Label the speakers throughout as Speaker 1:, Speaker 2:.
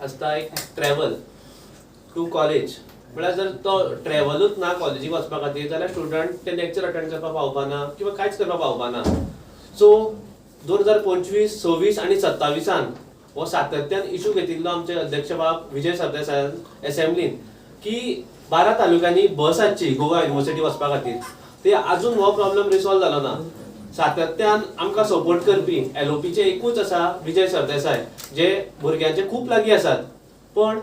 Speaker 1: आसता एक travel to college. म्हळ्यार जर तो ट्रॅव्हलूच ना कॉलेजीक वचपा खातीर जाल्यार स्टुडंट ते लेक्चर अटेंड करपाक पावपाना किंवा कांयच करपाक पावपाना. सो 2025, 26 आनी 27 हो सातत्यान इशू घेतिल्लो आमचे अध्यक्ष बाब विजय सरदेसायान असेंब्लीन की 12 तालुक्यांनी बस हाडची गोवा युनिव्हर्सिटी वचपा खातीर. ते आजून हो प्रॉब्लेम रिसॉल्व जालो ना. सातत्यान आमकां सपोर्ट करपी एलओपीचे एकूच आसा विजय सरदेसाय, जे भुरग्यांचे खूब लागीं आसात, पण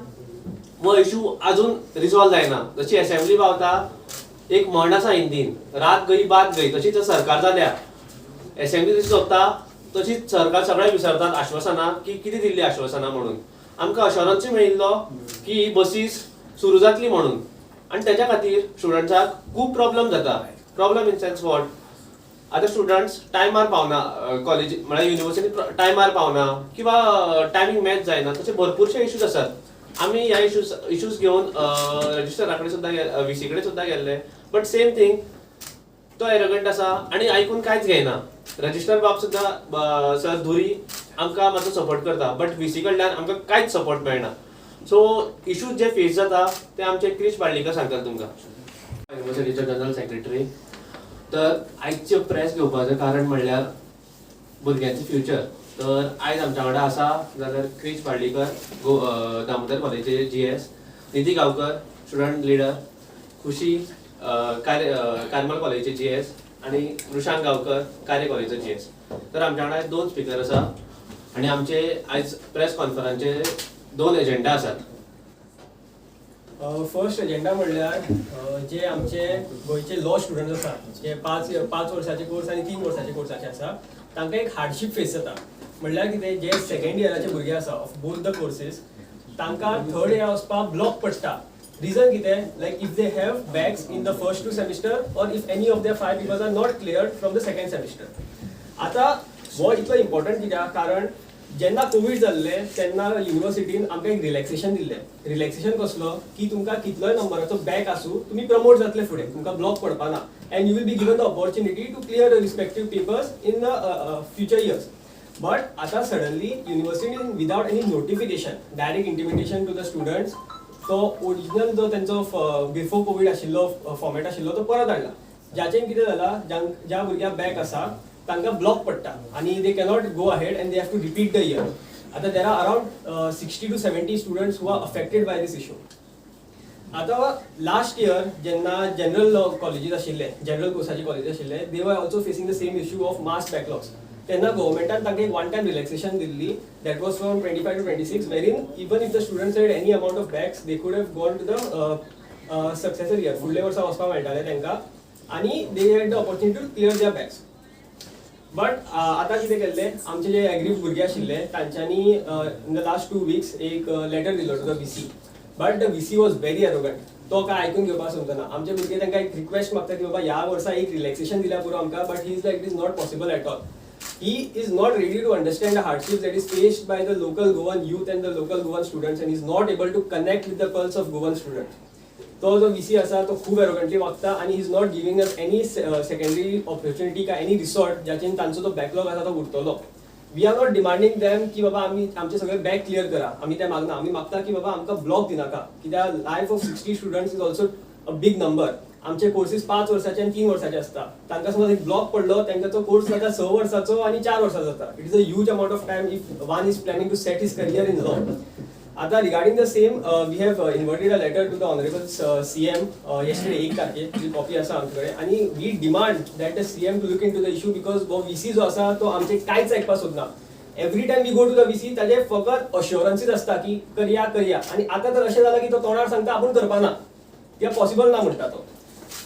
Speaker 1: हो इशू आजून रिसॉल्व जायना. जशी असेंब्ली पावता एक म्हण आसा हिंदीन, रात गई बात गई, तशीच सरकार जाल्या. असेंब्ली जशी सोंपता तशीच सरकार सगळ्यांक विसरतात आश्वासनां की कितें दिल्ली आश्वासनां म्हणून. आमकां अश्योरन्स मेळिल्लो की ही बसीस सुरू जातली म्हणून, आनी तेच्या खातीर स्टुडंट्साक खूब प्रॉब्लेम जाता. प्रॉब्लेम इन सेन्स वॉट, आतां स्टुडंट्स टायमार पावना कॉलेज म्हळ्यार युनिव्हर्सिटी टायमार पावना किंवा टायमींग मॅच जायना, तशे भरपूरशे इश्यूज आसात. आमी ह्या इश्यूज घेवन रजिस्ट्रारा कडेन सुद्दां व्हीसी कडेन सुद्दां गेल्ले, बट सेम थिंग तो एरोगंट आसा आनी आयकून कांयच घेयना. रजिस्ट्रार बाब सुद्दां सर धुरी आमकां मातसो सपोर्ट करता, बट व्हीसी कडल्यान आमकां कांयच सपोर्ट मेळना. सो इश्यूज जे फेस जाता ते आमचे क्रिश पाळ्ळीकर सांगतात तुमकां, युनिव्हर्सिटीचे जनरल सेक्रेटरी. तर आयचे प्रेस घेवपाचें कारण म्हणल्यार भुरग्यांचें फ्युचर. तर आयज आमच्या वांगडा आसा जाल्यार क्रिश पाळ्ळीकर, दामोदर कॉलेजीचे जीएस, निधी गांवकर स्टुडंट लिडर, खुशी कार्मल कॉलेजीचे जीएस आनी रुशांक गांवकर कार्य कॉलेजीचे जीएस. तर आमच्या वांगडा 2 स्पिकर आसा आनी आमचे आयज प्रेस कॉन्फरन्सचे 2 एजेंडा आसात.
Speaker 2: फर्स्ट एजेंडा म्हणल्यार जे आमचे गोंयचे लॉ स्टुडंट आसात, जे 5 वर्साचे कोर्स आनी 3 वर्साचे कोर्साचे आसा, तांकां एक हार्डशीप फेस जाता. म्हणल्यार कितें, जे सेकंड इयराचे भुरगे आसा ऑफ बोथ द कोर्सेस, तांकां थर्ड इयर वचपाक ब्लॉक पडटा. रिजन कितें, like if they have backs in the first 2 semester or if any of their 5 papers are not cleared from the second semester. आतां हो इतलो इम्पॉर्टंट कित्याक, कारण जेन्ना कोविड जाल्ले तेन्ना युनिव्हर्सिटीन आमकां एक रिलॅक्सेशन दिल्लें. रिलॅक्सेशन कसलो की तुमकां कितलोय नंबराचो बॅक आसूं, तुमी प्रमोट जातले फुडें, तुमकां ब्लॉक पडपाना, and you will be given the opportunity to clear the respective papers in the future years. But आतां सडनली युनिव्हर्सिटीन without any notification direct intimation to the students तो ओरिजिनल जो तेंचो बिफोर कोविड आशिल्लो फॉर्मेट आशिल्लो तो परत हाडला. जाचेन कितें जालां, ज्या भुरग्याक बॅक आसा तांकां ब्लॉक पडटा आनी they cannot go ahead and they have to repeat the year. आतां there are around 60 to 70 students who are affected by this issue. आतां लास्ट इयर जेन्ना जनरल कॉलेजीस आशिल्ले, जनरल कोर्साचे कॉलेज आशिल्ले, they were also facing the same issue of mass backlogs. तेन्ना गव्हर्मेंटान तांकां एक 1 टायम रिलॅक्सेशन दिल्ली, दॅट वॉज फ्रॉम 25 to 26, वेरीन even if the students had any amount of backs they could have gone to the successor year, फुडल्या वर्सा वचपाक मेळटालें तांकां, आनी they had the opportunity to clear their backs. But आतां कितें केल्लें, आमचे जे एग्रीव भुरगे आशिल्ले तांच्यांनी इन द लास्ट 2 weeks एक लेटर दिलो to the VC. But the VC was very arrogant. तो काय आयकून घेवपाक सोदना. आमचे भुरगे तांकां एक रिक्वेस्ट मागता की बाबा ह्या वर्सा एक रिलॅक्सेशन दिल्या पुरो आमकां, but he is like it is not possible at all. He is not ready to understand the hardships that is faced by the local Goan youth and the local Goan students, and is not able to connect with the pulse of Goan students. तो जो VC आसा तो खूब arrogantly वागता आनी he is not giving us any secondary opportunity काय any resort जाचेन तांचो जो बॅकलॉग आसा तो उरतलो. We are not demanding them की बाबा आमी आमचे सगळे बॅक क्लियर करा, आमी ते मागना. आमी मागता की बाबा आमकां ब्लॉक दिनाका, कित्याक life of 60 students is also a big number. आमचे कोर्सेस 5 वर्साचे आनी 3 वर्साचे आसता. तांकां समज एक ब्लॉक पडलो, तांकां तो कोर्स जाता 6 वर्साचो आनी 4 वर्सां जाता. It is a huge amount of time if one is planning to set his career in law. आता regarding the same we have inverted a letter to the honourable CM yesterday 1 तारखेर, जी copy आसा आमचे कडेन, आनी we demand that the CM to look in to the issue, because हो VC जो आसा तो आमचे कांयच आयकपाक सोदना. Every time we go to the VC ताजे फकत अश्योरन्सीस आसता की करया करया, आनी आतां तर अशें जालां की तो तोंडार सांगता आपूण करपाना, कित्याक पॉसिबल ना म्हणटा तो.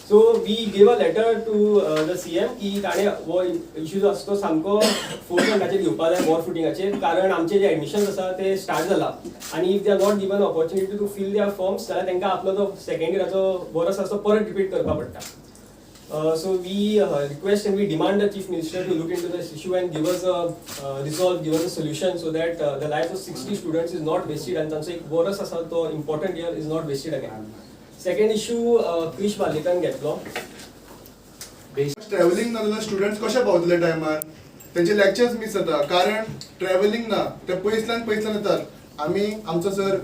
Speaker 2: So we gave a letter to the CM की ताणें हो इशू जो आसा तो सामको फोर्समेंटाचेर घेवपाक जाय, वॉर फुटींगाचेर, कारण आमचे जे एडमिशन्स आसा ते स्टार्ट जाला आनी if they are not given opportunity to fill their forms जाल्यार तांकां आपलो जो सेकंड इयराचो वर्स आसा तो परत रिपीट करपाक पडटा. So we request and we demand the Chief Minister to look into this issue and give us a resolve, give us a solution, so that the life of 60 students is not wasted and तांचो एक वर्स आसा तो important year is not wasted again. Second issue, Krish पाळ्ळीकर घेतलो.
Speaker 3: Travelling ना जाल्यार students कशे पावतले टायमार, त्यांचे लेक्चर्स मिस जाता कारण ट्रॅव्हलिंग ना, ते पयसल्यान येतात. आमी आमचो सर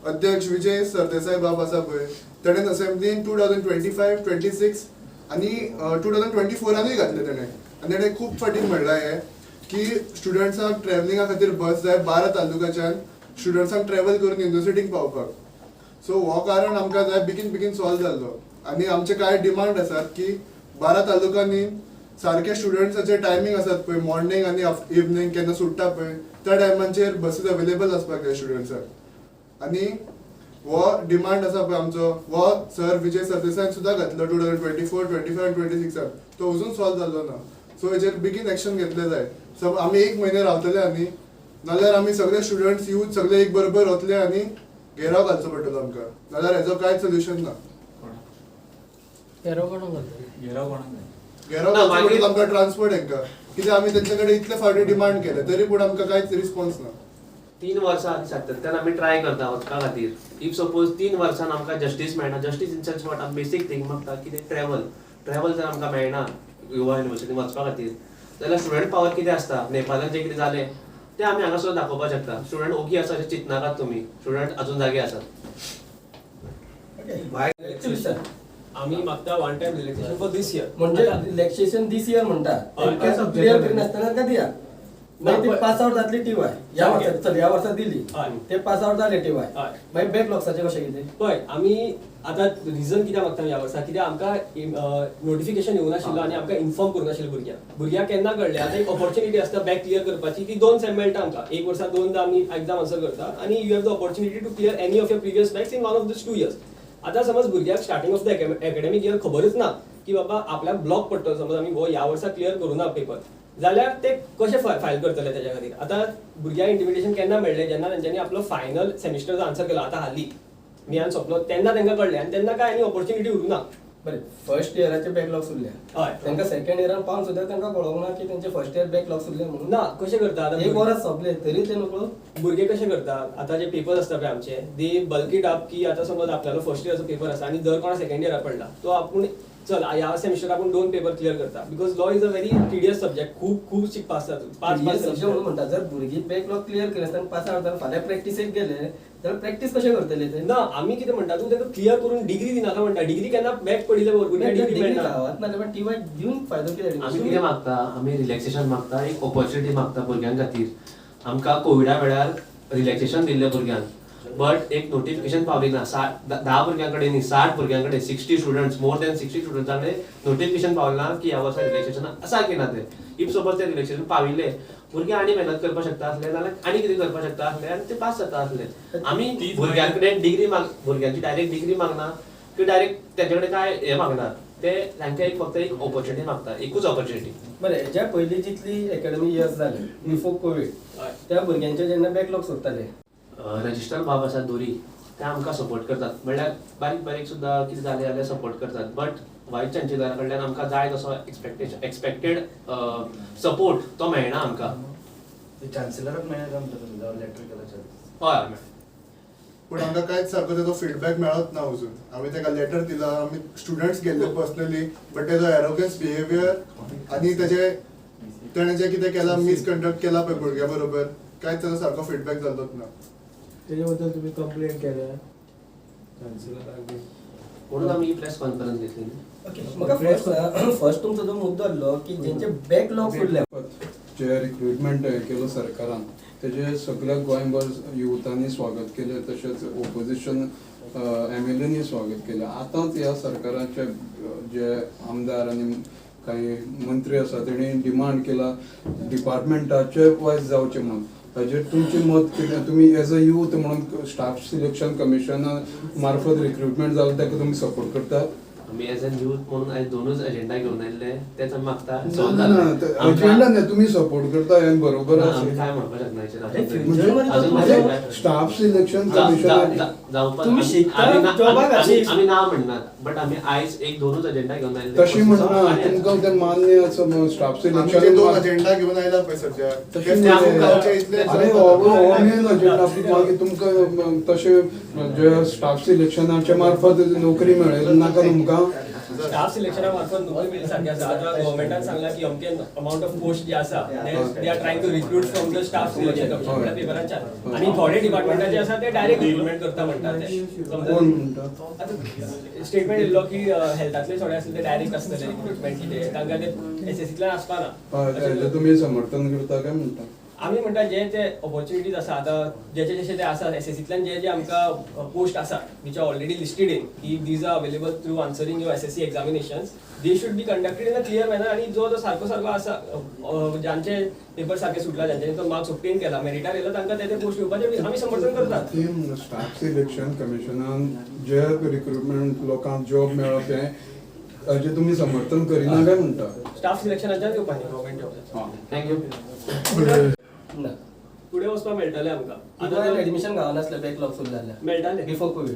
Speaker 3: अध्यक्ष विजय सरदेसाय बाब आसा पळय तेणेन असेंब्लीन 2025-26 आनी 2024 घातले तेणें आनी तेणें खूब फाटीं म्हणलां हें की स्टुडंट्सांक ट्रॅव्हलिंगा खातीर बस जाय 12 तालुक्याच्यान स्टुडंट्सांक ट्रॅव्हल करून युनिवर्सिटीक पावपाक. सो हो कारण आमकां जाय बेगीन सॉल्व जाल्लो आनी आमचे कांय डिमांड आसात की 12 तालुक्यांनी सारखे स्टुडंट्साचे टायमींग आसात पळय मॉर्निंग आनी इवनिंग केन्ना सुट्टा पळय त्या टायमांचेर बसीस अवेलेबल आसपाक जाय स्टुडंट्सांक. आनी हो डिमांड आसा पळय आमचो हो सर विजय सरदेसायन सुद्दां घातलो 2024, 25 आनी 26 तो अजून सॉल्व जाल्लो ना. सो हेचेर बेगीन एक्शन घेतले जाय. सो आमी 1 म्हयने रावतले आनी नाल्यार आमी सगळे स्टुडंट्स यूथ सगळे एक बरोबर वतले आनी घेराव घालचो पडटलो आमकां नाल्यार हेजो कांयच सोल्युशन ना. घेराव घालचो पडटलो आमकां ट्रान्सपोर्ट हेंकां कित्याक आमी तेंचे कडेन इतले फावटी डिमांड केले तरी पूण आमकां कांयच रिस्पॉन्स ना.
Speaker 1: 3 वर्सां सातत्यान आमी ट्राय करता वचपा खातीर. इफ सपोज 3 वर्सान आमकां जस्टीस मेळना जस्टीस इन सेन्स वॉट बेसीक थिंग मागता कितें ट्रॅव्हल जर आमकां मेळना गोवा युनिवर्सिटीन वचपा खातीर जाल्यार स्टुडंट पावर कितें आसता नेपाळान जें कितें जालें तें आमी हांगासर दाखोवपाक शकता. स्टुडंट ओगी आसा अशें चिंतनाकात तुमी स्टुडंट अजून जागे आसात.
Speaker 2: आमी मागता one time relaxation for this year
Speaker 4: म्हणजे रिलॅक्सेशन दिस इयर म्हणटा क्लियर करून आसतना का दिया मागीर ते पास आउट जातली टीवाय ह्या वर्सात दिली ते पास आउट जाले टीवाय मागीर बॅकलॉग्साचे कशें कितें
Speaker 2: पळय आमी आतां रिजन कित्याक मागता ह्या वर्सा कित्याक आमकां नोटिफिकेशन येवं नाशिल्लो आनी आमकां इन्फॉर्म करूं नाशिल्लो भुरग्यांक केन्ना कळ्ळें आतां एक ऑपॉर्च्युनिटी आसता बॅक क्लियर करपाची ती 2 सेम मेळटा आमकां 1 वर्सा 2दा आमी एग्जाम आन्सर करता आनी you have the opportunity to clear any of your previous backs in one of this 2 years. आतां समज भुरग्याक starting of the academic year खबरच ना की बाबा आपल्याक ब्लॉक पडटलो समज आमी हो ह्या वर्सा क्लियर करूं ना पेपर जाल्यार ते कशें फायल करतले तेच्या खातीर. आतां भुरग्यांक इंटिमिडेशन केन्ना मेळ्ळें जेन्ना तेंच्यांनी आपलो फायनल सेमिस्टरचो आन्सर केलो आतां हालीं मेयान सोंपलो तेन्ना तांकां कळ्ळें आनी तेन्ना काय आनी ऑपॉर्च्युनिटी उरूं ना.
Speaker 4: बरें फर्स्ट इयराचे बॅकलॉग्स उरले
Speaker 2: हय
Speaker 4: तांकां सेकंड इयरान पावन सुद्दां तांकां कळोंक ना की तेंचे फर्स्ट इयर बॅकलॉग्स उरले म्हणून
Speaker 2: ना कशें करता आतां
Speaker 4: एक वर्स सोंपले तरी ते नकळो
Speaker 2: भुरगे कशें करतात आतां जे पेपर्स आसता पळय आमचे दे बल्क इट अप की आतां समज आपल्यालो फर्स्ट इयरचो पेपर आसा आनी दर कोणा सेकंड इयराक पडला तो आपूण चल ह्या सेमिस्टर आपूण 2 पेपर क्लियर करता because law is a very tedious subject खूब शिकपा आसता 5
Speaker 4: सब्जेक्ट म्हणून म्हणटा जर भुरगीं बॅकलॉग क्लियर केले पास आउट जावन फाल्यां प्रॅक्टिसेक गेले जाल्यार प्रॅक्टीस कशें करतले ते
Speaker 2: ना आमी कितें म्हणटा तूं ताका क्लियर करून डिग्री दिनाका म्हणटा डिग्री केन्ना बॅक पडिल्ले भुरग्यांक डिग्री मेळना
Speaker 4: गांवांत नाल्यार टीवाय दिवन फायदो कितें
Speaker 1: आमी कितें मागता आमी रिलॅक्सेशन मागता एक ऑपॉर्च्युनिटी मागता भुरग्यां खातीर. आमकां कोविडा वेळार रिलॅक्सेशन दिल्लें भुरग्यांक बट एक नोटिफिकेशन पावली ना 10 भुरग्यां कडेन न्ही 60 भुरग्यां कडेन 60 स्टुडंट्स मोर दॅन 60 स्टुडंट्सां कडेन नोटिफिकेशन पावलें ना की ह्या वर्सा रिलॅक्सेशन आसा की ना ते. इफ सपोज ते रिलॅक्सेशन पाविल्ले भुरगे आनी मेहनत करपाक शकता आसले नाल्यार आनी कितें करपाक शकता आसले आनी ते पास जाता आसले. आमी भुरग्यां कडेन डिग्री भुरग्यांची डायरेक्ट डिग्री मागना की डायरेक्ट तेंचे कडेन काय हे मागनात ते तांकां फक्त एक ऑपॉर्च्युनिटी मागता एकूच ऑपॉर्च्युनिटी.
Speaker 4: बरें हेच्या पयलीं जितली एकेडमी इयर्स जाले बिफोर कोवीड त्या भुरग्यांचे जेन्ना बॅकलॉग्स उरताले
Speaker 1: रजिस्टर बाब आसात दोरी ते आमकां सपोर्ट करतात म्हणल्यार बारीक सुद्दां कितें जालें जाल्यार सपोर्ट करतात बट वायस चान्सेलरा कडल्यान आमकां जाय तसो एक्सपेक्टेड सपोर्ट तो मेळना आमकां.
Speaker 5: चान्सेलराक मेळ्ळा आमकां लेटर केला
Speaker 1: हय
Speaker 3: पूण आमकां कांयच सारको तेजो फीडबॅक मेळत ना अजून. आमी ताका लेटर दिला आमी स्टुडंट्स गेल्ले पर्सनली बट तेजो एरोगन्स बिहेवियर आनी तेणें जें कितें केलां मिसकंडक्ट केला पळय भुरग्यां बरोबर कांयच तेजो सारको फीडबॅक जाल्लोच ना.
Speaker 6: तेजे बद्दल तुम्ही कंप्लेंट केल्या
Speaker 1: म्हणून आमी प्रेस कॉन्फरन्स घेतली.
Speaker 4: म्हाका फर्स्ट तुमचो जो मुद्दो आसलो की जेंचे बॅकलॉग्स उरले
Speaker 7: जे रिक्रुटमेंट केलो सरकारान तेजे सगळ्या गोंयभर युथांनी स्वागत केलें तशेंच ओपोजिशन MLAंनी स्वागत केलें. आतांच ह्या सरकाराचे जे आमदार आनी काही मंत्री आसा तेणी डिमांड केला डिपार्टमेंटाचे वायज जावचें म्हणून. हाजेर तुमचें मत कितें तुमी एज अ यूथ म्हणून स्टाफ सिलेक्शन कमिशना मार्फत रिक्रुटमेंट जालें ताका तुमी सपोर्ट करतात.
Speaker 1: आमी एज एन यूथ म्हणून आयज 2च एजेंडा घेवन आयिल्ले तेच आमी मागता.
Speaker 7: एजेंडा न्ही तुमी सपोर्ट करता हें बरोबर
Speaker 1: आमी काय म्हणपाक शकना
Speaker 7: स्टाफ सिलेक्शन कमिशन
Speaker 1: आमी ना म्हणनात बट आमी आयज एक 2च एजेंडा घेवन आयिल्ले.
Speaker 7: तशी म्हणना तुमकां तें मान्य आसा स्टाफ सिलेक्शन
Speaker 3: 2 अजेंडा घेवन आयला पळय सध्या
Speaker 7: अरे मेन अजेंडा मागीर तुमकां तशें जे स्टाफ सिलेक्शनाच्या मार्फत नोकरी मेळ्ळी नाका तुमकां
Speaker 2: स्टाफ सिलेक्शना मार्फत नुकतें बिल सारकें आसा आतां गव्हर्मेंटान सांगला की अमके अमाउंट ऑफ पोस्ट जे आसा they are trying to recruit from the staff selection commission म्हळ्यार पेपरांच्यान आणि थोडे डिपार्टमेंटा जे आसा ते डायरेक्ट रिक्रुटमेंट करता म्हणटा ते
Speaker 7: कोण म्हणटा
Speaker 2: आतां स्टेटमेंट येयल्लो की हेल्थातले थोडे आसले ते डायरेक्ट आसतले रिक्रुटमेंट कितें तांकां ते एसएससींतल्यान आसपाना
Speaker 7: हेजें तुमी समर्थन करता काय म्हणटा
Speaker 2: आमी म्हणटा जे ते ऑपॉर्च्युनिटीज आसा आतां जेचे जशे ते आसा एसएससींतल्यान जे जे आमकां पोस्ट आसा which are already listed in की these are available through answering your SSC examinations they should be conducted in a clear manner आणि जो जो सारको सारको आसा ज्यांचे पेपर सारके सुटला ज्यांच्यानी तो मार्क्स ऑब्टेन केला मेरिटार येयला तांकां ते पोस्ट घेवपाचे आमी समर्थन करतात
Speaker 7: ती स्टाफ सिलेक्शन कमिशनान जे रिक्रुटमेंट लोकांक जॉब मेळप हें हाजें तुमी समर्थन करिना काय म्हणटा
Speaker 2: स्टाफ सिलेक्शनाच्यान घेवपाची गव्हर्मेंट जॉब
Speaker 7: हां
Speaker 1: थँक्यू
Speaker 4: ना
Speaker 2: फुडें वचपाक मेळटलें आमकां
Speaker 4: आतां एडमिशन गावनासलें बॅकलॉग सुरू जाल्ल्या
Speaker 2: मेळटालें
Speaker 4: बिफोर कोविड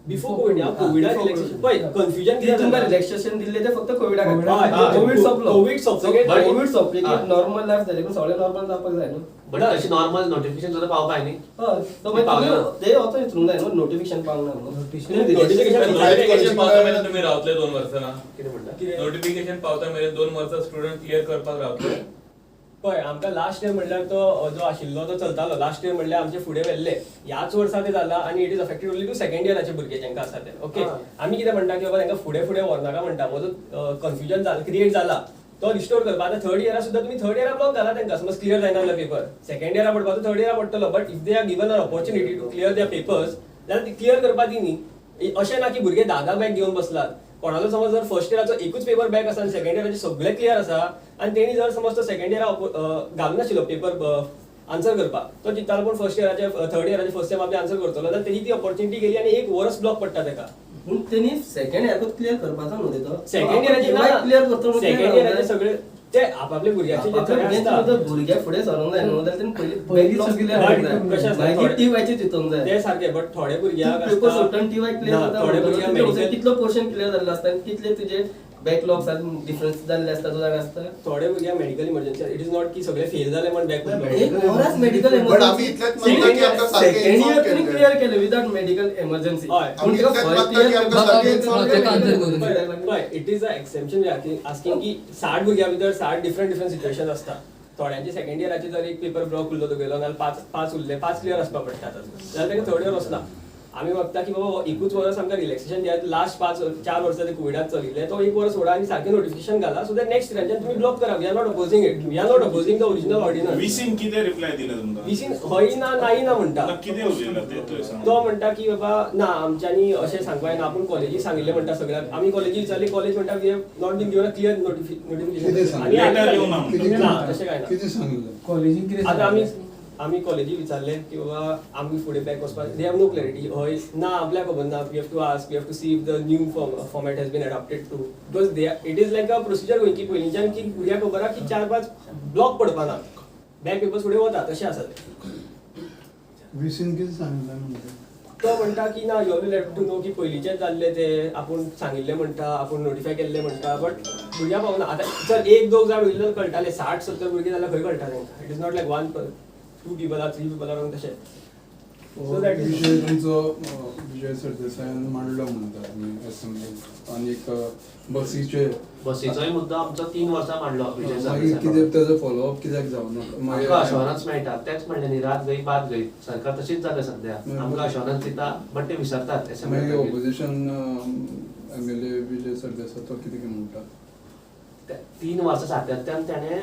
Speaker 2: बिफोर कोविड ह्या कोविडाक रिलॅक्सेशन पळय कन्फ्युजन
Speaker 4: किती
Speaker 2: कितें
Speaker 4: तुमकां
Speaker 2: जालें
Speaker 4: रिलॅक्सेशन दिल्लें ते फक्त कोविडाक
Speaker 2: हय,
Speaker 4: कोविड सोंपलो
Speaker 2: कोविड सोंपतकीर
Speaker 4: कोविड सोंपले की
Speaker 1: हय.
Speaker 4: नॉर्मल लायफ जालें पूण सगळें नॉर्मल जावपाक जाय न्हू
Speaker 1: बट तशी नॉर्मल नोटिफिकेशन सुद्धा पावपाय न्ही
Speaker 4: हय तो मागीर
Speaker 1: पावलें.
Speaker 4: ते होतो हितून जाय न्हू नोटिफिकेशन पावना न्हू
Speaker 8: नोटिफिकेशन पावता मेरेन तुम्ही रावतले 2 वर्सां
Speaker 1: कितें म्हणटा
Speaker 2: कितें
Speaker 8: नोटिफिकेशन पावता मेरेन 2 वर्सां स्टुडंट क्लियर करपाक रावतले
Speaker 2: पळय आमकां लास्ट इयर म्हणल्यार तो जो आशिल्लो तो चलतालो लास्ट इयर म्हणल्यार आमचे फुडें व्हेल्ले ह्याच वर्सा ते जाला आनी it is affected only to second इयराचे भुरगे जांकां आसा ते ओके आमी कितें म्हणटा की बाबा तांकां फुडें फुडें व्हरनाका म्हणटा हो जो कन्फ्युजन जाला क्रिएट जाला तो रिस्टोर करपा आतां थर्ड इयरा सुद्दां तुमी थर्ड इयरा ब्लॉक घाला तांकां समज क्लियर जायना जाल्यार पेपर सेकंड इयरा पडपाचो थर्ड इयरा पडटलो but if they are given an opportunity to clear their papers जाल्यार क्लियर करपा दी न्ही अशें ना की भुरगे 10 बॅग घेवन बसलात कोणाचो समज जर फर्स्ट इयराचो एकूच पेपर बॅक आसा आनी सेकंड इयराचे सगळे क्लियर आसा आनी तेणी जर समज तो सेकंड इयरा घालून नाशिल्लो पेपर आन्सर करपाक तो चिंततालो पूण फर्स्ट इयराचे थर्ड इयराचे फर्स्ट टायम आपले आन्सर करतलो जाल्यार तेजी ती ऑपॉर्च्युनिटी गेली आनी एक वर्स ब्लॉक पडटा ताका
Speaker 4: पूण तेणी सेकंड इयराकूच क्लियर करपाचो न्हू तो
Speaker 2: सेकंड इयराचे
Speaker 4: क्लियर करतो
Speaker 2: सेकंड इयराचे सगळे ते आपापले भुरग्याचे जे थोडे आसता
Speaker 4: भुरग्या फुडें सरोंक जाय न्हू जाल्यार तेणी पयलीं ब्लॉक क्लियर
Speaker 2: कशें
Speaker 4: करपाक
Speaker 2: आसता,
Speaker 4: जाय मागीर
Speaker 2: थोडे-
Speaker 4: टीवायचे चिंतूंक जाय
Speaker 2: ते सारखे बट थोडे भुरग्याक
Speaker 4: पेपर
Speaker 2: आसता
Speaker 4: सुट्टून टीवाय क्लियर
Speaker 2: ना, थोडे भुरग्याक medical-
Speaker 4: कितलो पोर्शन क्लियर जाल्लो आसता आनी कितले तुजे बॅकलॉग्स डिफरन्स जाल्ले आसता तो जागा आसता
Speaker 2: थोडे भुरग्याक medical emergency it is not की सगळे फेल जाले म्हण बॅक
Speaker 4: एक वरास मेडिकल
Speaker 3: But आम्ही इतल्याच म्हणटा की आमकां सारकें
Speaker 4: सेकंड
Speaker 3: inform
Speaker 4: इयर तुम्ही
Speaker 3: केल्लें.
Speaker 4: क्लियर केले विदाउट मेडिकल इमर्जन्सी
Speaker 2: हय.
Speaker 3: आम्ही इतल्याच म्हणटा की आमकां सारकें inform केल्लें.
Speaker 2: पळय it is a exception asking की 60 भुरग्यां भितर 60 डिफरंट सिच्युएशन आसता थोड्यांचे सेकंड इयराचे जर एक पेपर ब्लॉक उरलो तुगेलो नाल्यार पाच उरले 5 क्लियर आसपाक पडटा जाल्यार ताका थर्ड इयर वचना आमी मागता की बाबा एकूच वर्स आमकां रिलॅक्सेशन दियात लास्ट 4 वर्सां ते कोविडाक चलिल्ले तो एक वर्स सोडा आनी सारकें नोटिफिकेशन घाला सो दॅट नेक्स्ट इयराच्यान तुमी ब्लॉक करा we are not opposing it we are not opposing the original ordinance
Speaker 9: विसीन कितें रिप्लाय दिला तुमकां
Speaker 2: विसीन हय ना नाही ना म्हणटा
Speaker 9: कितें उलयला ते थंय सांग
Speaker 2: तो म्हणटा की बाबा ना आमच्यांनी अशें सांगपाक जायना आपूण कॉलेजीक सांगिल्लें म्हणटा सगळ्याक आमी कॉलेजीक विचारली कॉलेज म्हणटा we have not been given a clear
Speaker 7: कितें
Speaker 2: नोटिफिकेशन
Speaker 7: सांगलें?
Speaker 9: Letter येवं ना म्हणटा.
Speaker 2: ना तशें काय ना
Speaker 7: कितें सांगलें
Speaker 6: कॉलेजीन कितें
Speaker 2: आता
Speaker 6: सांगलें?
Speaker 2: आमी कॉलेजीक विचारलें की बाबा आमी फुडें बॅक वचपाक दे हॅव नो क्लॅरिटी हय ना आपल्याक खबर ना we have to ask we have to see if the new format has been adopted too because they it is like a procedure Goa की पयलींच्यान की भुरग्याक खबर आहा की 4-5 ब्लॉक पडपाना बॅक पेपर्स फुडें वता तशें आसा तें
Speaker 7: विसीन कितें सांगलें म्हणटा
Speaker 2: तो म्हणटा की ना यू लेट टू नो की पयलींचेच जाल्ले ते आपूण सांगिल्लें म्हणटा आपूण नोटिफाय केल्लें म्हणटा बट भुरग्यां पावना आतां जर 1-2 जाण उरलें जाल्यार कळटालें 60-70 भुरगे जाल्यार खंय कळटा तांकां it is not like 2 people are 3 people are तशें सो दॅट
Speaker 7: विषय तुमचो विजय सरदेसायान मांडलो म्हणटा तुमी असेंब्लीत आनीक बसीचे
Speaker 1: बसीचोय मुद्दो आमचो 3 वर्सां मांडलो विजय
Speaker 7: मागीर
Speaker 1: सरदेसाय
Speaker 7: कितें तेजो फॉलोअप कित्याक जावना
Speaker 1: आमकां अशोरन्स मेळटा तेच म्हणलें न्ही रात गई बात गई सरकार तशीच जाता सध्या आमकां अशोरन्स दिता बट ते विसरतात
Speaker 7: मागीर
Speaker 1: assembly
Speaker 7: opposition MLA Vijay Sardesai तो कितें म्हणटा
Speaker 1: 3 वर्सां सातत्यान त्याने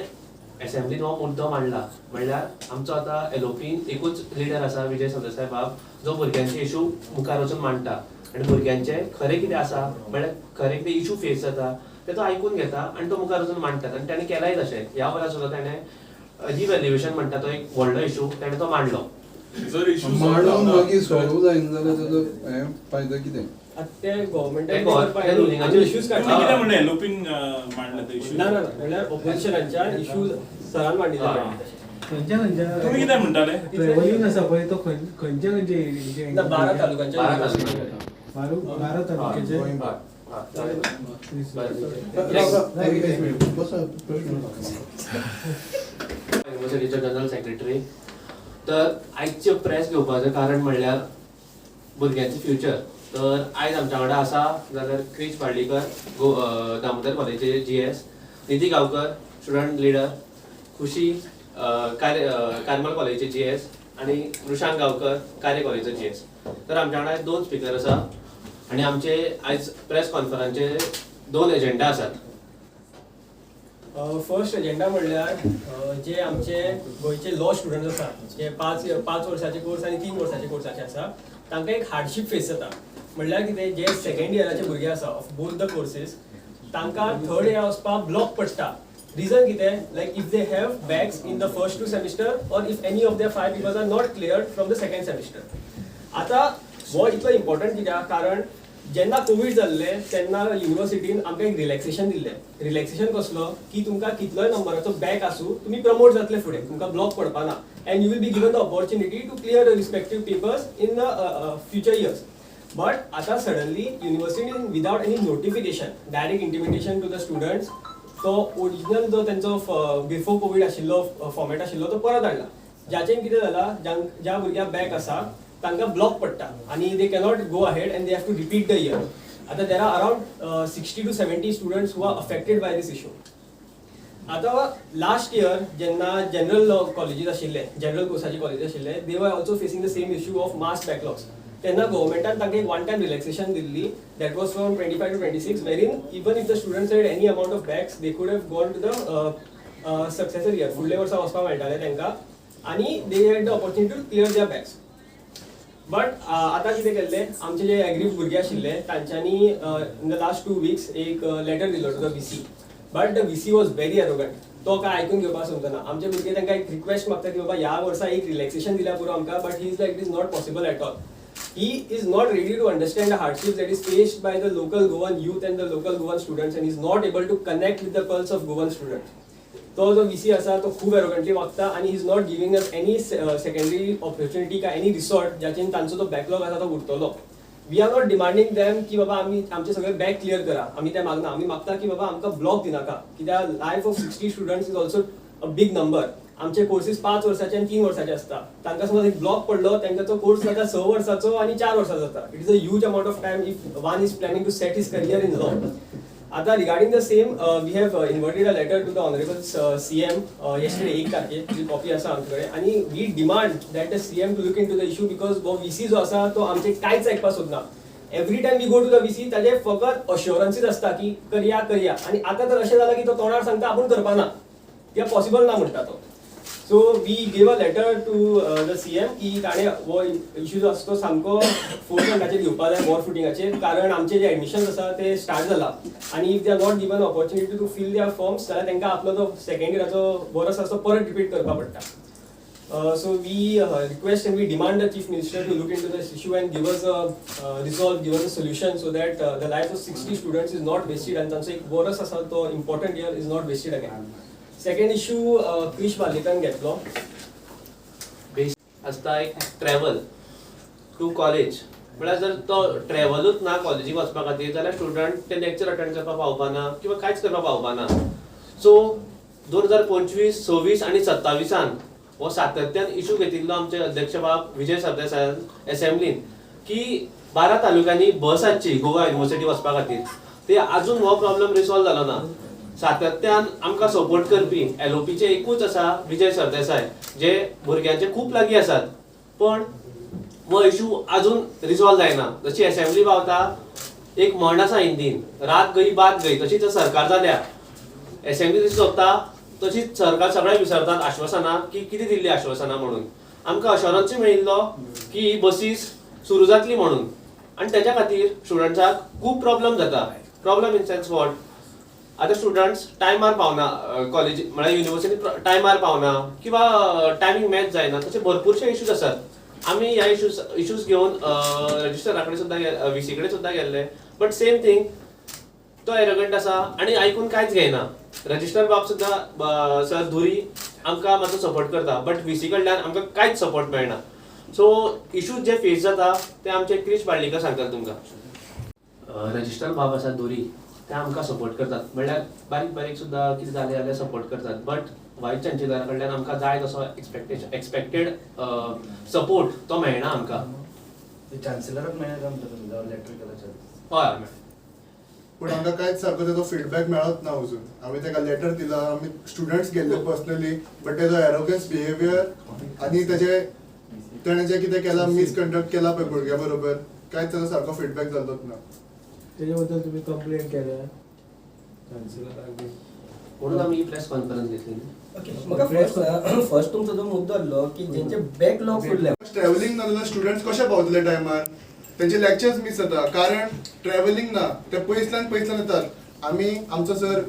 Speaker 1: असेंब्लीन हो मुद्दो मांडला म्हणल्यार आमचो आतां एलओपीन एकूच लिडर आसा विजय सरदेसाय बाब जो भुरग्यांचे इशू मुखार वचून मांडटा आनी भुरग्यांचे खरें कितें आसा म्हणल्यार खरें कितें इशू फेस जाता ते तो आयकून घेता आनी तो मुखार वचून मांडटा आनी ताणें केलाय तशें ह्या वरा सुद्दां ताणें रिव्हॅल्युएशन म्हणटा तो एक व्हडलो इशू ताणें तो मांडलो
Speaker 9: जर इशू
Speaker 7: मांडून मागीर सॉल्व जायना जाल्यार तेजो हें फायदो कितें
Speaker 2: ते
Speaker 1: ते
Speaker 2: गव्हर्मेंटान
Speaker 1: रुलिंगाचे
Speaker 2: इश्यूज
Speaker 9: कितें
Speaker 2: काडटा
Speaker 9: म्हणलें एलोपीन मांडलं ते इशू
Speaker 2: ना ना म्हणल्यार ऑपोजिशनाच्या इश्यूज सरान मांडिल्ले
Speaker 6: खंयच्या
Speaker 9: तुम्ही कितें म्हणटाले
Speaker 6: ट्रॅव्हलिंग आसा पळय तो खंयच्या खंयचे
Speaker 2: 12 तालुक्यांच्या
Speaker 6: 12 तालुक्याचे
Speaker 1: युनिव्हर्सिटीचे जनरल सेक्रेटरी तर आयचे प्रेस घेवपाचें कारण म्हणल्यार भुरग्यांचें फ्युचर तर आयज आमच्या वांगडा आसा जाल्यार क्रिश पार्लीकर दामोदर कॉलेजचे GS, निधी गांवकर स्टुडंट लिडर, खुशी कार्मल कॉलेजचे GS आणि रुशांक गांवकर कार्य कॉलेजचे GS. तर आमच्या वांगडा 2 स्पीकर आसा आणि आमचे आयज प्रेस कॉन्फरन्सचे 2 एजेंडा आसात.
Speaker 2: फर्स्ट एजेंडा म्हणल्यार जे आमचे गोंयचे लॉ स्टुडंट आसात जे 5 वर्साचे कोर्स आणि 3 वर्साचे कोर्साचे आसा तांकां एक हार्डशीप फेस जाता. म्हणल्यार कितें जे सेकंड इयराचे भुरगे आसा ऑफ बोथ द कोर्सेस तांकां थर्ड इयर वचपाक ब्लॉक पडटा. रिजन कितें like if they have backs in the first 2 semester or if any of their 5 papers are not cleared from the second semester. आतां हो इतलो इम्पॉर्टंट कित्याक कारण जेन्ना कोविड जाल्ले तेन्ना युनिवर्सिटीन आमकां एक रिलॅक्सेशन दिल्लें. रिलॅक्सेशन कसलो की तुमकां कितलोय नंबराचो बॅक आसूं तुमी प्रमोट जातले फुडें, तुमकां ब्लॉक पडपा ना and you will be given the opportunity to clear the respective papers in the future years. But आतां सडनली युनिवर्सिटीन without any notification direct intimation to the students तो ओरिजिनल जो तेंचो बिफोर कोविड आशिल्लो फॉर्मेट आशिल्लो तो परत हाडला. जाचेन कितें जालां ज्या भुरग्याक बॅक आसा तांकां ब्लॉक पडटा आणि they cannot go ahead and they have to repeat the year. आतां there are around 60 to 70 students who are affected by this issue. आतां लास्ट इयर जेन्ना जनरल कॉलेजीस आशिल्ले, जनरल कोर्साचे कॉलेज आशिल्ले, they were also facing the same issue of mass backlogs. तेन्ना गव्हर्मेंटान तांकां एक 1 time रिलॅक्सेशन दिल्ली दॅट वॉज फ्रॉम 25 to 26 वेरीन even if the students had any amount of backs they could have gone to the successor year, फुडल्या वर्सा वचपाक मेळटालें तांकां आणि they had the opportunity to clear their backs. But आतां कितें केल्लें आमचे जे एग्रीव भुरगे आशिल्ले तांच्यांनी इन द लास्ट 2 weeks एक लेटर दिलो to the VC. But the VC was very arrogant. तो काय आयकून घेवपाक सोदना. आमचे भुरगे तांकां एक रिक्वेस्ट मागता की बाबा ह्या वर्सा एक रिलॅक्सेशन दिल्या पुरो आमकां, but he is like it is not possible at all. He is not ready to understand the hardships that is faced by the local Goan youth and the local Goan students, and he is not able to connect with the pulse of Goan students. तो जो VC आसा तो खूब arrogantly वागता आणि he is not giving us any secondary opportunity काय any resort ज्याचेन तांचो तो बॅकलॉग आसा तो उरतलो. We are not demanding them की बाबा आमी आमचे सगळे बॅक क्लियर करा, आमी ते मागना. आमी मागता की बाबा आमकां ब्लॉक दिनाका कित्याक life of 60 students is also a big number. आमचे कोर्सेस 5 वर्साचे आणि 3 वर्साचे असता. तांकां समज एक ब्लॉक पडलो तांकां तो कोर्स जाता 6 वर्साचो आणि 4 वर्साचो जाता. It is a huge amount of time if one is planning to set his career in law. आता regarding the same we have inverted a letter to the honourable CM yesterday 1 तारखेर जी copy आसा आमचे कडेन आणि we demand that the CM to look in to the issue because वो VC जो आसा तो आमचे कांयच आयकपाक सोदना. Every time we go to the VC ताजे फकत अश्युरन्सीस आसता की करया आणि आता तर अशें जालां की तो तोंडार सांगता आपूण करपा ना, कित्याक पॉसिबल ना म्हणटा तो. So we give a letter to the CM की ताणें हो इशू जो आसा तो सामको फोर्टफंटाचेर घेवपाक जाय, वॉर फुटिंगाचेर. कारण आमचे जे एडमिशन्स आसा ते स्टार्ट जाला आणि if they are not given opportunity to fill their forms जाल्यार तांकां आपलो जो सेकंड इयराचो वर्स आसा तो परत रिपीट करपाक पडटा. So we request and we demand the Chief Minister to look into this issue and give us a resolve, give us a solution so that the life of 60 students is not wasted and तांचो एक वर्स आसा तो important year is not wasted again. Second issue, Krish पार्लीकर घेतलो.
Speaker 1: आसता एक travel to college. म्हळ्यार जर तो ट्रॅव्हलूच ना कॉलेजीक वचपा खातीर जाल्यार स्टुडंट ते लेक्चर अटेंड करपाक पावपाना किंवा कांयच करपाक पावपाना. सो 2025, 26 आणि 27 हो सातत्यान इशू घेतिल्लो आमचे अध्यक्ष बाब विजय सरदेसायान असेंब्लीन की 12 तालुक्यांनी बस हाडची गोवा युनिवर्सिटी वचपा खातीर. ते आजून हो प्रॉब्लेम रिसॉल्व जालो ना. सातत्यान आमकां सपोर्ट करपी LOPचे एकूच आसा विजय सरदेसाय जे भुरग्यांचे खूब लागीं आसात, पण हो इशू आजून रिसॉल्व जायना. जशी असेंब्ली पावता एक म्हण आसा हिंदीन, रात गई बात गई, तशीच सरकार जाल्या. असेंब्ली जशी सोंपता तशीच सरकार सगळ्यांक विसरतात आश्वासनां की कितें दिल्ली आश्वासनां म्हणून. आमकां अश्योरन्स मेळिल्लो की बसीस सुरू जातली म्हणून आनी तेच्या खातीर स्टुडंट्साक खूब प्रॉब्लेम जाता. प्रॉब्लेम इन सेन्स वॉट, आतां स्टुडंट्स टायमार पावना कॉलेज म्हळ्यार युनिवर्सिटी टायमार पावना किंवा टायमींग मॅच जायना, तशे भरपूरशे इश्यूज आसात. आमी ह्या इश्यूज घेवन रजिस्ट्रारा कडेन सुद्दां VC कडेन सुद्दां गेल्ले, बट सेम थिंग तो एरोगंट आसा आनी आयकून कांयच घेयना. रजिस्टर बाब सुद्दां सर धुरी आमकां मातसो सपोर्ट करता, बट VC कडल्यान आमकां कांयच सपोर्ट मेळना. सो इश्यूज जे फेस जाता ते आमचे क्रिश पार्लीकर सांगतात तुमकां. रजिस्टर बाब आसा धुरी ते आमकां सपोर्ट करतात, म्हणल्यार बारीक बारीक सुद्दां कितें जालें जाल्यार सपोर्ट करतात. बट वायस चान्सेलरा कडल्यान आमकां जाय तसो एक्सपेक्टेड सपोर्ट तो मेळना आमकां.
Speaker 5: चान्सेलराक मेळ्ळें म्हणटा तुमी जावं लेटर केला चान्स
Speaker 1: हय
Speaker 3: पण आमकां कांयच सारको तेजो फीडबॅक मेळत ना अजून आमी तेका लेटर दिला आमी स्टुडंट्स गेल्ले पर्सनली बट तेजो एरोगन्स बिहेवियर आनी तेणें जें कितें केलां मिसकंडक्ट केला पळय भुरग्या बरोबर कांयच तेजो सारको फीडबॅक जाल्लोच ना
Speaker 6: तेजे बद्दल तुम्ही कंप्लेंट केल्या चान्सेलराक बी
Speaker 1: म्हणून आमी प्रेस कॉन्फरन्स घेतली
Speaker 4: ओके म्हाका फर्स्ट तुमचो जो मुद्दो आसलो की जेंचे बॅकलॉग उरले
Speaker 3: ट्रॅव्हलिंग ना जाल्यार स्टुडंट्स कशे पावतले टायमार तेंचे लेक्चर्स मिस जाता कारण ट्रॅव्हलिंग ना ते पयसल्यान येतात आमी आमचो सर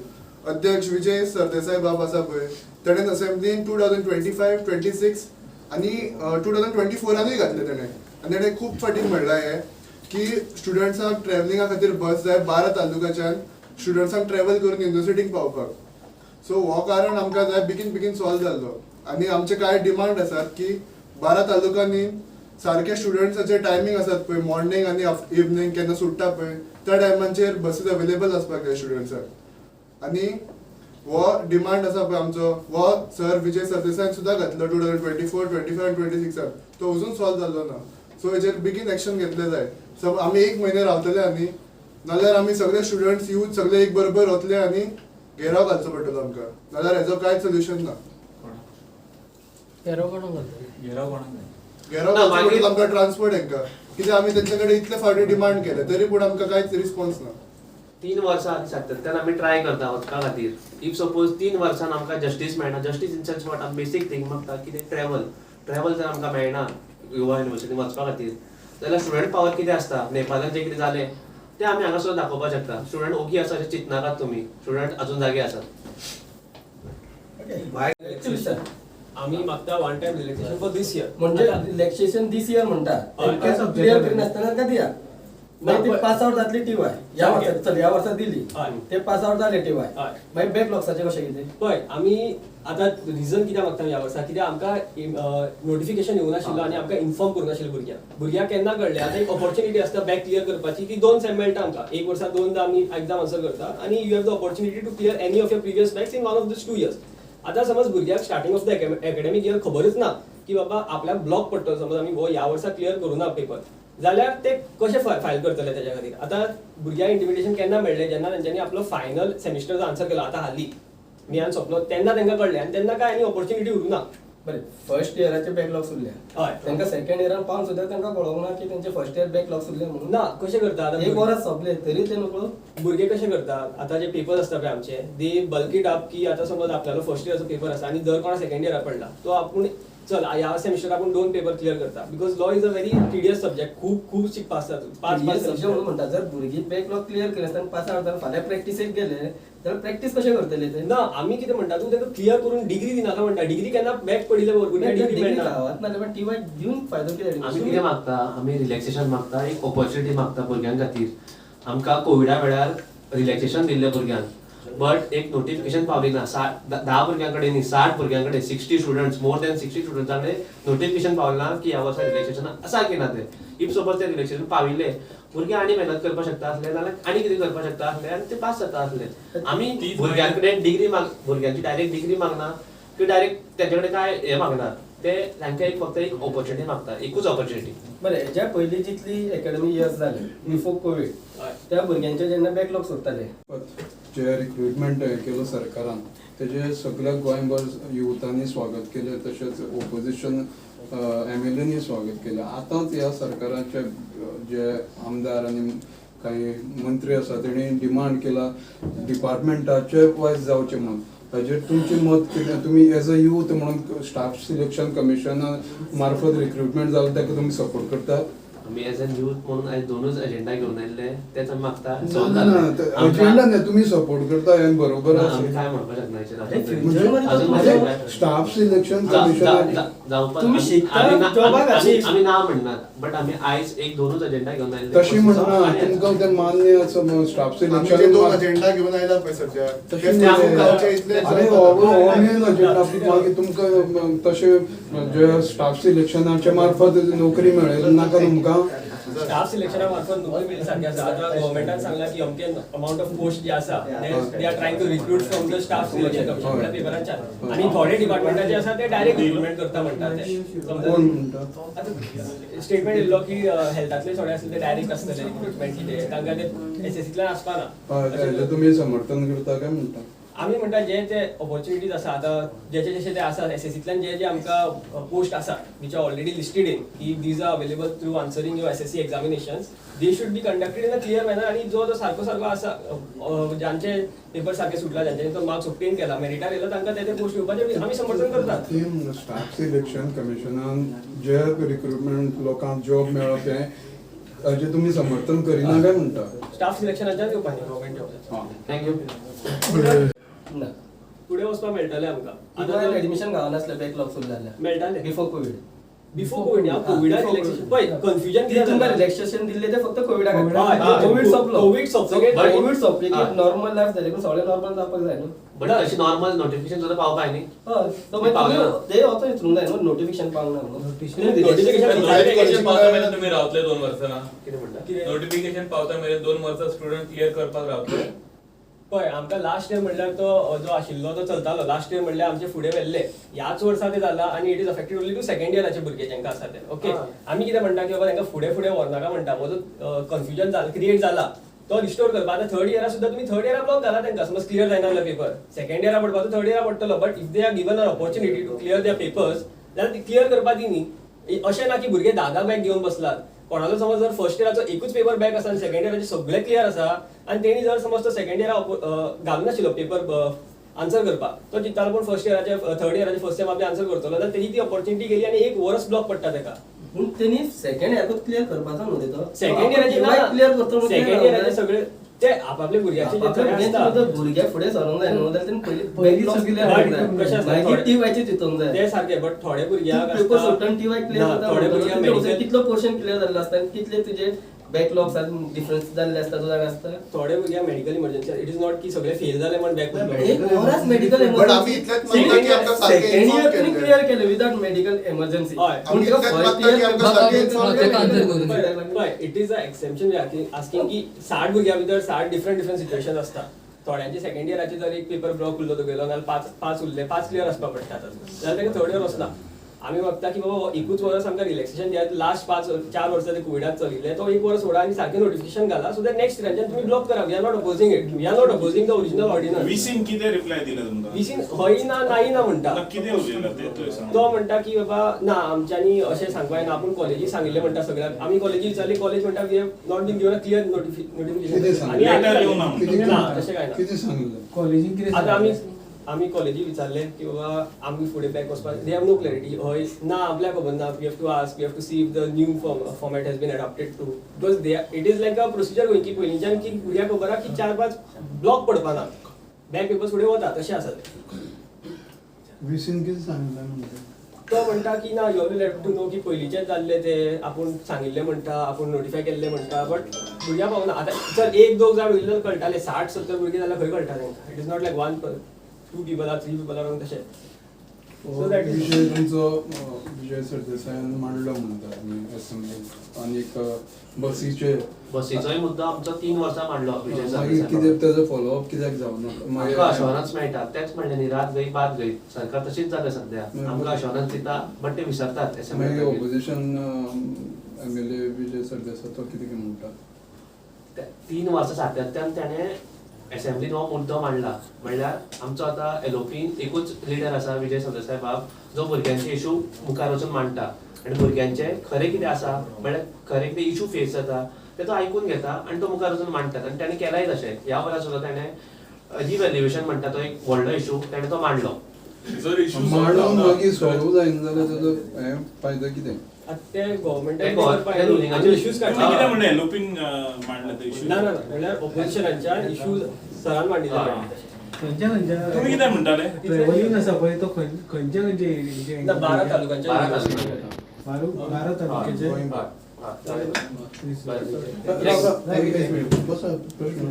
Speaker 3: अध्यक्ष विजय सरदेसाय बाब आसा पळय तेणें असेंब्लीन 2025-26 आनी 2024 घातले तेणें आनी तेणें खूब फाटीं म्हणलां हें की स्टुडंट्सांक ट्रॅव्हलिंगा खातीर बस जाय 12 तालुक्याच्यान स्टुडंट्सांक ट्रॅव्हल करून युनिवर्सिटीक पावपाक सो हो कारण आमकां जाय बेगीन सॉल्व जाल्लो आनी आमचे कांय डिमांड आसात की 12 तालुक्यांनी सारके स्टुडंट्साचे टायमींग आसात पळय मॉर्निंग आनी इवनिंग केन्ना सुट्टा पळय त्या टायमांचेर बसीस अवेलेबल आसपाक जाय स्टुडंट्सांक आनी हो डिमांड आसा पळय आमचो हो सर विजय सरदेसायन सुद्दां घातलो 2024, 25 आनी 26 तो अजून सॉल्व जाल्लो ना सो हेचेर बेगीन एक्शन घेतले जाय सो आमी 1 म्हयने रावतले आनी नाल्यार आमी सगळे स्टुडंट्स यूथ सगळे एक बरोबर वतले आनी घेराव घालचो पडटलो आमकां नाल्यार हेजो कांयच सोल्युशन ना
Speaker 9: घेराव कोणाक
Speaker 3: घेराव घालचो पडटलो आमकां ट्रान्सपोर्ट हांकां कित्याक आमी तेंचे कडेन इतले फावटी डिमांड केले तरी पूण आमकां कांयच रिस्पॉन्स ना
Speaker 1: 3 वर्सां सातत्यान आमी ट्राय करता वचपा खातीर इफ सपोज 3 वर्सान आमकां जस्टीस मेळना जस्टीस इन सेन्स वॉट बेसीक थिंग मागता कितें ट्रॅव्हल जर आमकां मेळना युवा युनिवर्सिटीन वचपा खातीर जाल्यार स्टुडंट पावर कितें आसता नेपाळान जें कितें जालें तें आमी हांगासर दाखोवपाक शकता स्टुडंट ओगी आसा अशें चिंतनाकात तुमी स्टुडंट अजून जागे आसात
Speaker 2: आम्ही मागता one time relaxation for this year
Speaker 4: म्हणजे रिलॅक्सेशन दिस इयर म्हणटा क्लियर करिनासतना का दिया मागीर ते पास आउट जातली टीवाय या वर्सा दिली ते पास आउट जाले टीवाय मागीर बॅकलॉग्साचे कशें कितें
Speaker 2: पळय आमी आतां रिजन कित्याक मागता ह्या वर्सा कित्याक आमकां नोटिफिकेशन येवं नाशिल्लो आनी आमकां इन्फॉर्म करूं नाशिल्लो भुरग्यांक केन्ना कळलें आतां एक ऑपॉर्च्युनिटी आसता बॅक क्लियर करपाची की 2 सेम मेळटा आमकां 1 वर्सा 2दा आमी एग्जाम आन्सर करता आनी you have the opportunity to clear any of your previous backs in one of this 2 years आता समज भुरग्याक starting of the academic year खबरच ना की बाबा आपल्याक ब्लॉक पडटलो समज आमी हो ह्या वर्सा क्लियर करूं ना पेपर जाल्यार ते कशे फायल करतले त्याच्या खातीर आतां भुरग्यांक इंटिमिडेशन केन्ना मेळ्ळें जेन्ना तेंच्यांनी आपलो फायनल सेमिस्टरचो आन्सर केलो आतां हालीं मियान सोंपलो तेन्ना तांकां कळलें आनी तेन्ना काय आनी ऑपॉर्च्युनिटी उरूं ना
Speaker 4: बरें फर्स्ट इयराचे बॅकलॉग्स उरले
Speaker 2: हय
Speaker 4: तांकां सेकंड इयरान पावन सुद्दां तांकां कळोंक ना की तेंचे फर्स्ट इयर बॅकलॉग्स उरले म्हणून
Speaker 2: ना कशें करता आतां
Speaker 4: एक वर्स सोंपले तरी ते नकळो
Speaker 2: भुरगे कशें करतात आतां जे पेपर्स आसता पळय आमचे दे बल्क अप की आतां समज आपल्यालो फर्स्ट इयराचो पेपर आसा आनी जर कोणा सेकंड इयराक पडला तो आपूण चल ह्या सेमिस्टर आपूण 2 पेपर क्लियर करता because law is a very tedious subject खूब शिकपा आसता 5
Speaker 4: सब्जेक्ट म्हणून म्हणटा जर भुरगीं बॅकलॉग क्लियर केले पास आउट जावन फाल्यां प्रॅक्टिसेक गेले जाल्यार प्रॅक्टीस कशें करतले ते
Speaker 2: ना आमी कितें म्हणटा तूं ताका क्लियर करून डिग्री दिनाका म्हणटा डिग्री केन्ना बॅक पडिल्ले भुरग्यांक डिग्री मेळना
Speaker 4: गांवांत नाल्यार टीवाय दिवन फायदो कितें
Speaker 1: आमी कितें मागता आमी रिलॅक्सेशन मागता एक ऑपॉर्च्युनिटी मागता भुरग्यां खातीर आमकां कोविडा वेळार रिलॅक्सेशन दिल्लें भुरग्यांक बट एक नोटिफिकेशन पावली ना 10 भुरग्यां कडेन न्ही 60 भुरग्यां कडेन 60 स्टुडंट्स मोर दॅन 60 स्टुडंट्सां कडेन नोटिफिकेशन पावलें ना की ह्या वर्सा रिलॅक्सेशन आसा की ना ते इफ सपोज ते रिलॅक्सेशन पाविल्ले भुरगे आनी मेहनत करपाक शकता आसले नाल्यार आनी कितें करपाक शकता आसले आनी ते पास जाता आसले आमी भुरग्यां कडेन डिग्री भुरग्यांची डायरेक्ट डिग्री मागना की डायरेक्ट तेंचे कडेन काय हे मागना ते तांकां फक्त एक ऑपॉर्च्युनिटी मागता एकूच ऑपॉर्च्युनिटी
Speaker 4: बरें हेच्या पयलीं जितली एकेडमी इयर्स जाले बिफोर कोवीड त्या भुरग्यांचे जेन्ना बॅकलॉग्स उरताले
Speaker 7: जे रिक्रुटमेंट केलो सरकारान तेजे सगळ्या गोंयभर युथांनी स्वागत केलें तशेंच ओपोजिशन एमएलएनी स्वागत केलें आतांच ह्या सरकाराचे जे आमदार आनी काही मंत्री आसा तेणी डिमांड केला डिपार्टमेंटाचे वायज जावचें म्हणून हाजेर तुमचें मत कितें तुमी एज अ यूथ म्हणून स्टाफ सिलेक्शन कमिशना मार्फत रिक्रुटमेंट जालें ताका तुमी सपोर्ट करतात
Speaker 1: आमी एज अन यूथ म्हणून आयज 2च एजेंडा घेवन आयिल्ले तेच आमी मागता
Speaker 7: एजेंडा न्ही तुमी सपोर्ट करता हें बरोबर
Speaker 1: आमी काय म्हणपाक शकना
Speaker 7: स्टाफ सिलेक्शन कमिशन
Speaker 1: आमी ना म्हणनात बट आमी आयज एक 2च एजेंडा घेवन आयिल्ले
Speaker 7: तशी म्हणना तुमकां तें मान्य आसा स्टाफ सिलेक्शन
Speaker 3: 2 एजेंडा घेवन आयला पळय सध्या
Speaker 7: अरे मेन एजेंडा मागीर तुमकां तशें जे स्टाफ सिलेक्शनाच्या मार्फत नोकरी मेळ्ळी नाका तुमकां
Speaker 2: स्टाफ सिलेक्शना मार्फत नोकरी मिळेल सारखे आसा आता गव्हर्नमेंटान सांगला की अमके अमाउंट ऑफ पोस्ट जे आसा they are trying to recruit from the staff selection commission म्हणल्यार पेपरांच्यान आणि थोडे डिपार्टमेंटाचे आसा ते डायरेक्ट रिक्रुटमेंट करता म्हणटा ते
Speaker 7: कोण म्हणटा
Speaker 2: आता स्टेटमेंट येयल्लो की हेल्थातले थोडे आसले ते डायरेक्ट आसतले रिक्रुटमेंट कितें तांकां ते एसएससीतल्यान आसपाना
Speaker 7: हेजें तुमी समर्थन करता काय म्हणटा
Speaker 2: आमी म्हणटा जे ते ऑपॉर्च्युनिटीज आसा आतां जेचे जशे ते आसा एसएससीतल्यान जे जे आमकां पोस्ट आसा which are already listed in की these are available through answering your SSC examinations they should be conducted in a clear manner आणि जो जो सारको सारको आसा ज्यांचे पेपर सारखे सुटला ज्यांच्यानी तो मार्क्स ऑब्टेन केला मेरिटार येयला तांकां ते पोस्ट घेवपाचे आमी समर्थन करतात
Speaker 7: ती स्टाफ सिलेक्शन कमिशनान जे रिक्रुटमेंट लोकांक जॉब मेळप हें हाजें तुमी समर्थन करिना काय म्हणटा
Speaker 2: स्टाफ सिलेक्शनाच्यान घेवपाची गव्हर्मेंट जॉब
Speaker 7: हां
Speaker 1: थँक्यू
Speaker 4: ना
Speaker 2: फुडें वचपाक मेळटलें आमकां
Speaker 4: आतां एडमिशन गावनासलें बॅकलॉग सुरू जाल्ल्या
Speaker 2: मेळटालें
Speaker 4: बिफोर कोविड
Speaker 2: बिफोर कोविड ह्या कोविडाक रिलॅक्सेशन पळय कन्फ्युजन
Speaker 4: किती
Speaker 2: कितें
Speaker 4: तुमकां
Speaker 2: जालें
Speaker 4: रिलॅक्सेशन दिल्लें ते फक्त कोविडाक
Speaker 2: हय,
Speaker 4: कोविड सोंपलो
Speaker 2: कोविड सोंपतकीर
Speaker 4: कोविड सोंपले की
Speaker 1: हय.
Speaker 4: नॉर्मल लायफ जालें पूण सगळें नॉर्मल जावपाक जाय न्हू
Speaker 1: बट तशी नॉर्मल नोटिफिकेशन सुद्धा पावपाय न्ही
Speaker 4: हय तो मागीर
Speaker 1: पावलें.
Speaker 4: ते होतो हितून जाय न्हू नोटिफिकेशन पावना न्हू
Speaker 8: नोटिफिकेशन पावता मेरेन तुम्ही रावतले 2 वर्सां
Speaker 1: कितें म्हणटा
Speaker 2: कितें
Speaker 8: नोटिफिकेशन पावता मेरेन 2 वर्सां स्टुडंट क्लियर करपाक रावतले
Speaker 2: पळय आमकां लास्ट इयर म्हणल्यार तो जो आशिल्लो तो चलतालो लास्ट इयर म्हणल्यार आमचे फुडें व्हेल्ले ह्याच वर्सा ते जाला आनी it is affected only to second इयराचे भुरगे जांकां आसा ते ओके आमी कितें म्हणटा की बाबा तांकां फुडें फुडें व्हरनाका म्हणटा हो जो कन्फ्युजन जाला क्रिएट जाला तो रिस्टोर करपा आतां थर्ड इयरा सुद्दां तुमी थर्ड इयरा ब्लॉक घाला तांकां समज क्लियर जायना जाल्यार पेपर सेकंड इयरा पडपाचो थर्ड इयरा पडटलो but if they are given an opportunity to clear their papers जाल्यार क्लियर करपा दी न्ही अशें ना की भुरगे 10 बॅग घेवन बसलात कोणाचो समज जर फर्स्ट इयराचो एकूच पेपर बॅक आसा आनी सेकंड इयराचे सगळे क्लियर आसा आनी तेणी जर समज तो सेकंड इयरा घालूं नाशिल्लो पेपर आन्सर करपाक तो चिंततालो पूण फर्स्ट इयराचे थर्ड इयराचे फर्स्ट टायम आपले आन्सर करतलो जाल्यार तेजी ती ऑपॉर्च्युनिटी गेली आनी एक वर्स ब्लॉक पडटा ताका
Speaker 4: पूण तेणी सेकंड इयराकूच क्लियर करपाचो न्हू तो
Speaker 2: सेकंड इयराचे
Speaker 4: क्लियर करतो
Speaker 2: सेकंड इयराचे सगळे ते आपापले भुरग्याचे जे थोडे आसता
Speaker 4: भुरग्या फुडें सरोंक जाय न्हू जाल्यार तेणी पयलीं ब्लॉक क्लियर मागीर टीवायचे चिंतूंक जाय
Speaker 2: ते सारखे बट थोडे भुरग्याक
Speaker 4: पेपर सुट्टन टीवाय क्लियर
Speaker 2: ना, थोडे भुरग्याक medical-
Speaker 4: कितलो पोर्शन क्लियर जाल्लो आसता आनी कितले तुजे बॅकलॉग्स डिफरन्स जाल्ले आसता तो जागा आसता
Speaker 2: थोडे भुरग्याक medical emergency it is not की सगळे फेल जाले म्हण बॅक
Speaker 4: एक वरास मेडिकल
Speaker 3: But आम्ही इतल्यात म्हणटा की आमकां सारकें
Speaker 4: सेकंड
Speaker 3: inform
Speaker 4: इयर तुम्ही
Speaker 3: केल्लें.
Speaker 4: क्लियर केले विदाउट मेडिकल इमर्जन्सी
Speaker 2: हय.
Speaker 3: आम्ही इतल्यात म्हणटा की आमकां सारकें inform केल्लें.
Speaker 2: पळय it is a exception asking की 60 भुरग्यां भितर 60 डिफरंट सिच्युएशन आसता थोड्यांचे सेकंड इयराचे जर एक पेपर ब्लॉक उरलो तुगेलो नाल्यार पाच उरले 5 क्लियर आसपाक पडटा जाल्यार ताका थर्ड इयर वचना आमी मागता की बाबा एकूच वर्स आमकां रिलॅक्सेशन दियात लास्ट 4 वर्सां ते कोविडाक चलिल्ले तो एक वर्स सोडा आनी सारकें नोटिफिकेशन घाला सो दॅट नेक्स्ट इयराच्यान तुमी ब्लॉक करा we are not opposing it we are not opposing the original ordinance
Speaker 10: विसीन कितें रिप्लाय दिला तुमकां
Speaker 2: विसीन हय ना नाही ना म्हणटा
Speaker 10: कितें उलयला ते थंय सांग
Speaker 2: तो म्हणटा की बाबा ना आमच्यांनी अशें सांगपाक जायना आपूण कॉलेजीक सांगिल्लें म्हणटा सगळ्याक आमी कॉलेजीक विचारली कॉलेज म्हणटा we have not been given a clear
Speaker 7: कितें
Speaker 2: नोटिफिकेशन
Speaker 7: सांगलें?
Speaker 10: Letter येवं ना म्हणटा.
Speaker 2: ना तशें काय ना
Speaker 7: कितें सांगलें
Speaker 6: कॉलेजीन कितें
Speaker 2: आता
Speaker 6: सांगलें?
Speaker 2: आमी कॉलेजीक विचारलें की बाबा आमी फुडें बॅक वचपाक दे हॅव नो क्लॅरिटी हय ना आपल्याक खबर ना we have to ask we have to see if the new format has been adopted too because they it is like a procedure Goa की पयलींच्यान की भुरग्याक खबर आहा की 4-5 ब्लॉक पडपा ना बॅक पेपर्स फुडें वता तशें आसा तें
Speaker 7: विसीन कितें सांगलें म्हणटा
Speaker 2: तो म्हणटा की ना यू लेट टू नो की पयलींचेच जाल्ले ते आपूण सांगिल्लें म्हणटा आपूण नोटिफाय केल्लें म्हणटा बट भुरग्यां पावना आतां जर 1-2 जाण उरलें जाल्यार कळटालें 60-70 भुरगे जाल्यार खंय कळटा तांकां it is not like 2 people are 3 people are तशें सो दॅट
Speaker 7: विषय तुमचो विजय सरदेसायान मांडलो म्हणटा आमी असेंब्लीत आनीक बसीचे
Speaker 1: बसीचोय मुद्दो आमचो 3 वर्सां मांडलो विजय
Speaker 7: मागीर
Speaker 1: सरदेसाय
Speaker 7: कितें तेजो फॉलोअप कित्याक जावना
Speaker 1: आमकां अश्योरन्स मेळटा तेच म्हणलें न्ही रात गई बात गई सरकार तशीच जाता सध्या आमकां अश्योरन्स दिता बट ते विसरतात
Speaker 7: मागीर
Speaker 1: assembly
Speaker 7: opposition MLA Vijay Sardesai तो कितें म्हणटा
Speaker 1: 3 वर्सां सातत्यान ताणें असेंब्लीन हो मुद्दो मांडला म्हणल्यार आमचो आतां एलओपीन एकूच लिडर आसा विजय सरदेसाय बाब जो भुरग्यांचे इशू मुखार वचून मांडटा आनी भुरग्यांचे खरें कितें आसा म्हणल्यार खरें कितें इशू फेस जाता ते तो आयकून घेता आनी तो मुखार वचून मांडटा आनी ताणें केलाय तशें ह्या वरा सुद्दां ताणें रिव्हॅल्युएशन म्हणटा तो एक व्हडलो इशू ताणें तो मांडलो
Speaker 10: जर इशू
Speaker 7: मांडून मागीर सॉल्व जायना जाल्यार तेजो हें फायदो कितें
Speaker 2: ते
Speaker 1: ते
Speaker 2: गव्हर्मेंटाचे इश्यूज
Speaker 10: कितें
Speaker 2: काडटा
Speaker 10: म्हणलें एलोपीन मांडला ते इशू
Speaker 2: ना ना म्हणल्यार ऑपोजिशनाच्या इश्यूज सरान मांडिल्ले
Speaker 6: खंयच्या खंयच्या
Speaker 10: तुम्ही कितें म्हणटाले
Speaker 6: ट्रॅव्हलिंग आसा पळय तो खंयच्या खंयचे
Speaker 2: 12 तालुक्यांचे
Speaker 6: 12 तालुक्याचे
Speaker 7: बसा प्रश्न